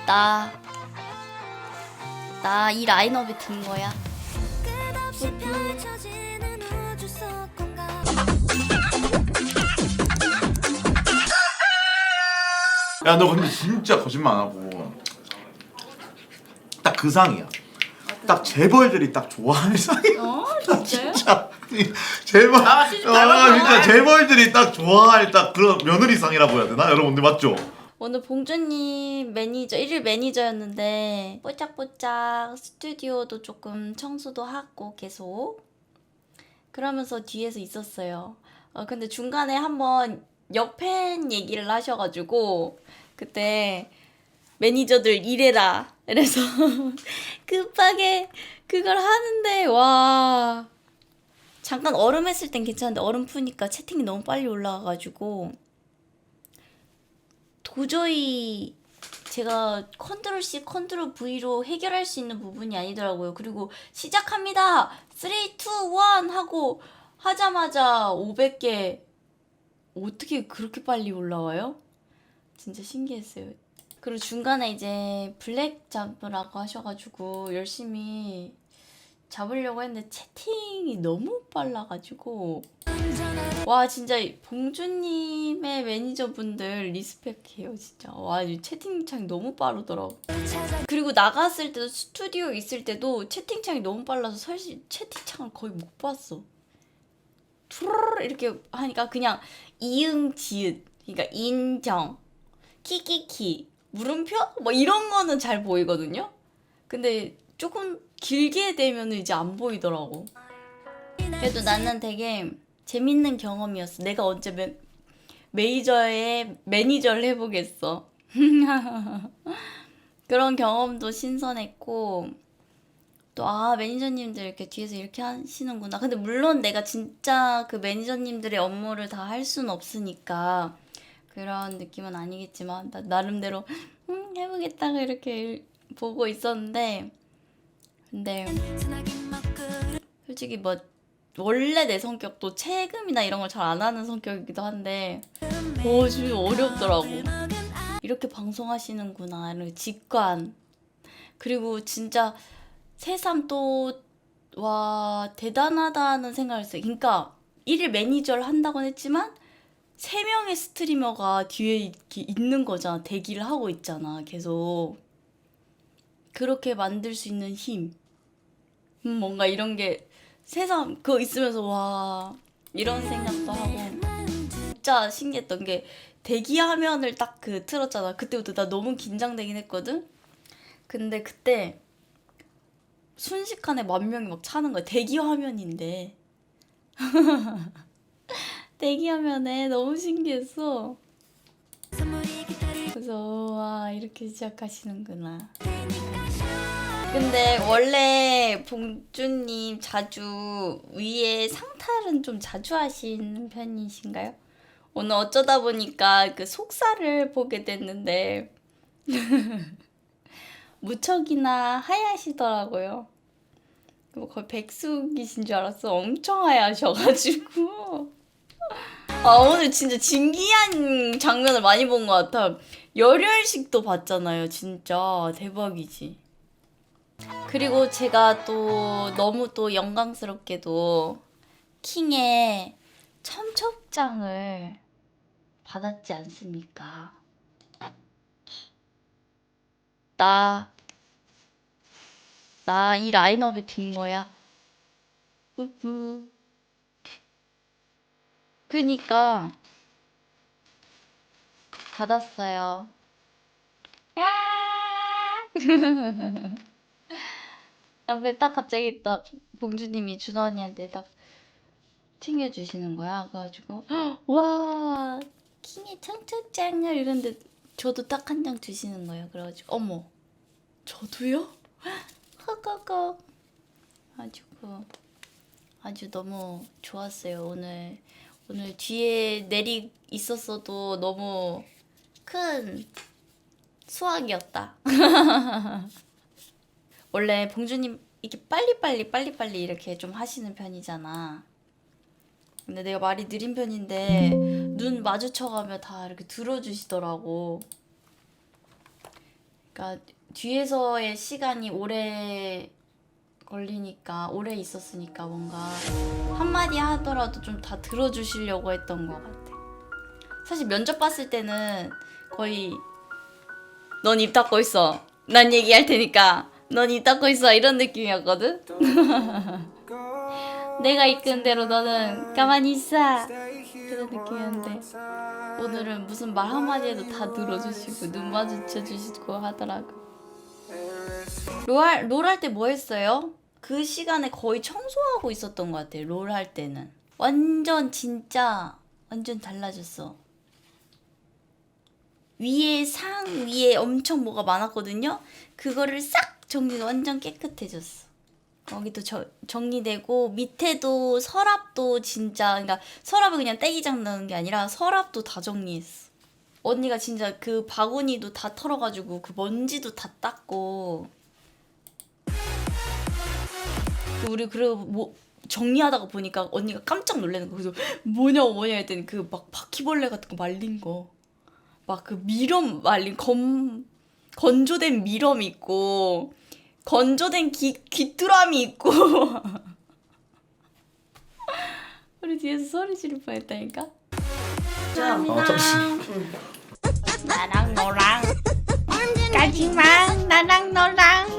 나 이 라인업에 든 거야. 야, 너 근데 진짜 거짓말 안 하고 딱 그 상이야. 딱 재벌들이 딱 좋아하는 상이야. 진짜요? 진짜 재벌. 시집 잘 봤다. 진짜 재벌들이 딱 좋아할 딱 그런 며느리상이라고 해야 되나? 여러분들 맞죠? 오늘 봉준님 매니저, 1일 매니저였는데 뽀짝뽀짝 스튜디오도 조금 청소도 하고 계속 그러면서 뒤에서 있었어요. 근데 중간에 한번 역팬 얘기를 하셔가지고 그때 매니저들 일해라 그래서 급하게 그걸 하는데 와 잠깐 얼음 했을 땐 괜찮은데 얼음 푸니까 채팅이 너무 빨리 올라와가지고 도저히 제가 컨트롤 C, 컨트롤 V로 해결할 수 있는 부분이 아니더라고요. 그리고 시작합니다. 3, 2, 1 하고 하자마자 500개 어떻게 그렇게 빨리 올라와요? 진짜 신기했어요. 그리고 중간에 이제 블랙 잡으라고 하셔가지고 열심히 잡으려고 했는데 채팅이 너무 빨라가지고 와 진짜 봉준님의 매니저분들 리스펙해요 진짜. 와 채팅창이 너무 빠르더라고. 그리고 나갔을 때도 스튜디오 있을 때도 채팅창이 너무 빨라서 사실 채팅창을 거의 못 봤어. 투르르 이렇게 하니까 그냥 이응 지읒 그러니까 인정 키키키 물음표 뭐 이런 거는 잘 보이거든요. 근데 조금 길게 되면은 이제 안 보이더라고. 그래도 나는 되게 재밌는 경험이었어. 내가 언제 메이저의 매니저를 해보겠어. 그런 경험도 신선했고 또 매니저님들 이렇게 뒤에서 이렇게 하시는구나. 근데 물론 내가 진짜 그 매니저님들의 업무를 다 할 수는 없으니까 그런 느낌은 아니겠지만 나 나름대로 해보겠다고 이렇게 보고 있었는데 근데 솔직히 뭐 원래 내 성격도 체금이나 이런 걸 잘 안 하는 성격이기도 한데 좀 어렵더라고. 이렇게 방송하시는구나 이런 직관 그리고 진짜 새삼 또 와 대단하다는 생각을 했어요. 그러니까 1일 매니저를 한다고는 했지만 3명의 스트리머가 뒤에 이렇게 있는 거잖아. 대기를 하고 있잖아 계속. 그렇게 만들 수 있는 힘 뭔가 이런 게 새삼 그거 있으면서 와 이런 생각도 하고 진짜 신기했던 게 대기 화면을 딱 그 틀었잖아. 그때부터 나 너무 긴장되긴 했거든. 근데 그때 순식간에 10,000명이 막 차는 거야. 대기 화면인데 대기 화면에 너무 신기했어. 그래서 와 이렇게 시작하시는구나. 근데 원래 봉준님 자주 위에 상탈은 좀 자주 하시는 편이신가요? 오늘 어쩌다 보니까 그 속살을 보게 됐는데 무척이나 하얘시더라고요. 거의 백숙이신 줄 알았어. 엄청 하얘하셔가지고 오늘 진짜 진기한 장면을 많이 본 것 같아. 열혈식도 봤잖아요. 진짜 대박이지. 그리고 제가 또 너무 또 영광스럽게도 킹의 첨첩장을 받았지 않습니까? 나 이 라인업에 든 거야. 그니까 받았어요. 앞에 딱 갑자기 딱 봉주님이 준호 언니한테 딱 챙겨주시는 거야. 그래가지고 와 킹의 청첩장을 이런데 저도 딱 한 장 주시는 거예요. 그래가지고 어머 저도요? 헉헉헉 가지고 아주 너무 좋았어요. 오늘 뒤에 내리 있었어도 너무 큰 수확이었다. 원래 봉주님 이렇게 빨리빨리 이렇게 좀 하시는 편이잖아. 근데 내가 말이 느린 편인데 눈 마주쳐가며 다 이렇게 들어주시더라고. 그러니까 뒤에서의 시간이 오래 걸리니까 오래 있었으니까 뭔가 한마디 하더라도 좀 다 들어주시려고 했던 것 같아. 사실 면접 봤을 때는 거의 넌 입 닫고 있어. 난 얘기할 테니까 넌 입 닫고 있어. 이런 느낌이었거든. 내가 이끈 대로 너는 가만히 있어. 그런 느낌이었는데 오늘은 무슨 말 한마디 해도 다 들어주시고 눈 마주쳐주시고 하더라고. 롤 할 때 뭐 했어요? 그 시간에 거의 청소하고 있었던 것 같아. 롤 할 때는 완전 진짜 완전 달라졌어. 위에 상 위에 엄청 뭐가 많았거든요. 그거를 싹 정리가 완전 깨끗해졌어. 거기도 정리되고 밑에도 서랍도 진짜 그러니까 서랍을 그냥 떼기장 넣은 게 아니라 서랍도 다 정리했어. 언니가 진짜 그 바구니도 다 털어가지고 그 먼지도 다 닦고. 우리 그리고 뭐 정리하다가 보니까 언니가 깜짝 놀라는 거. 그래서 뭐냐 했더니 그 막 바퀴벌레 같은 거 말린 거. 막 그 미럼 말린 건조된 미럼 있고 건조된 귀뚜라미 있고. 우리 뒤에서 소리 지를 뻔했다니까. 나랑 너랑 가지마. 나랑 너랑